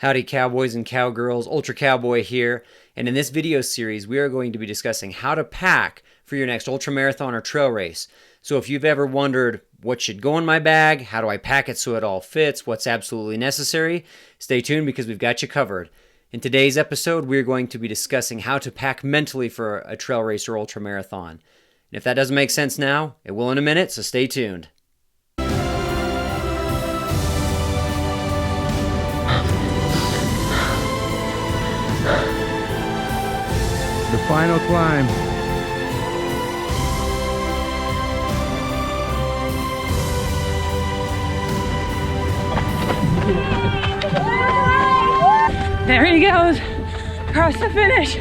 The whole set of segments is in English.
Howdy cowboys and cowgirls, Ultra Cowboy here, and in this video series we are going to be discussing how to pack for your next ultra marathon or trail race. So if you've ever wondered what should go in my bag, how do I pack it so it all fits, what's absolutely necessary, stay tuned because we've got you covered. In today's episode we're going to be discussing how to pack mentally for a trail race or ultra marathon. And if that doesn't make sense now, it will in a minute, so stay tuned. The final climb. There he goes, across the finish.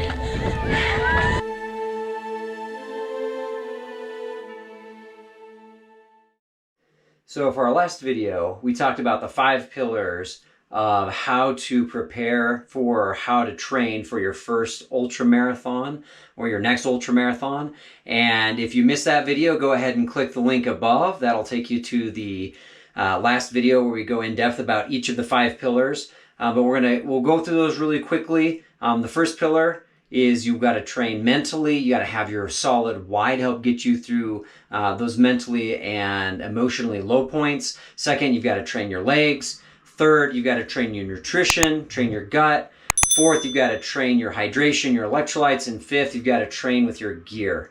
So for our last video, we talked about the 5 pillars of how to prepare for, how to train for your first ultra marathon or your next ultra marathon. And if you missed that video, go ahead and click the link above. That'll take you to the last video where we go in depth about each of the 5 pillars. But we'll go through those really quickly. The first pillar is you've got to train mentally. You got to have your solid why to help get you through those mentally and emotionally low points. Second, you've got to train your legs. Third, you've got to train your nutrition, train your gut. Fourth, you've got to train your hydration, your electrolytes. And fifth, you've got to train with your gear.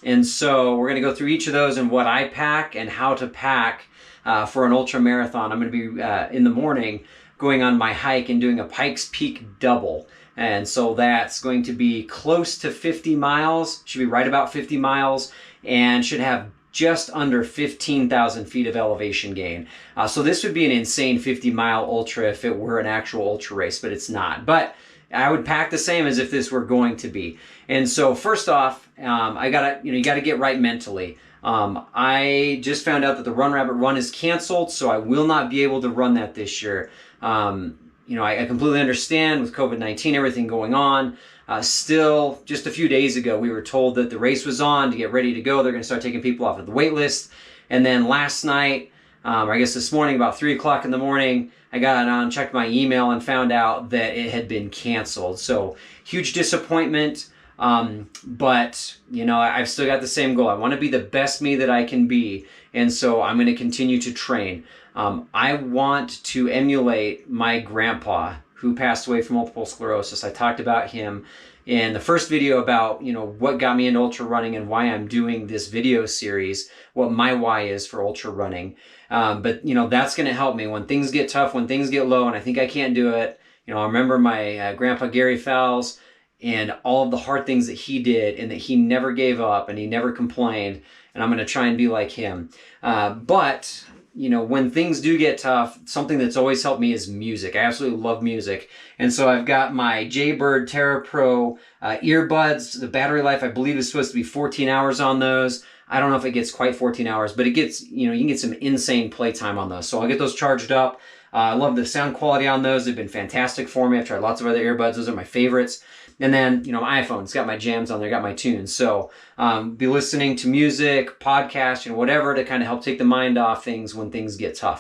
And so we're going to go through each of those and what I pack and how to pack for an ultra marathon. I'm going to be in the morning going on my hike and doing a Pikes Peak double. And so that's going to be close to 50 miles, should be right about 50 miles, and should have just under 15,000 feet of elevation gain. So this would be an insane 50-mile ultra if it were an actual ultra race, but it's not. But I would pack the same as if this were going to be. And so first off, you gotta get right mentally. I just found out that the Run Rabbit Run is canceled, so I will not be able to run that this year. I completely understand with COVID-19, everything going on. Still, just a few days ago, we were told that the race was on to get ready to go. They're going to start taking people off of the wait list. And then last night, or I guess this morning, about 3 o'clock in the morning, I got on, checked my email, and found out that it had been canceled. So, huge disappointment. But, I've still got the same goal. I want to be the best me that I can be. And so I'm going to continue to train. I want to emulate my grandpa who passed away from multiple sclerosis. I talked about him in the first video about, what got me into ultra running and why I'm doing this video series, what my why is for ultra running. But that's going to help me when things get tough, when things get low, and I think I can't do it. I remember my grandpa Gary Fowles and all of the hard things that he did and that he never gave up and he never complained. And I'm going to try and be like him. But when things do get tough, something that's always helped me is music. I absolutely love music. And so I've got my Jaybird Tarah Pro earbuds. The battery life, I believe, is supposed to be 14 hours on those. I don't know if it gets quite 14 hours, but it gets, you can get some insane playtime on those. So I'll get those charged up. I love the sound quality on those. They've been fantastic for me. I've tried lots of other earbuds. Those are my favorites. And then, my iPhone, it's got my jams on there, got my tunes. So be listening to music, podcasts, whatever to kind of help take the mind off things when things get tough.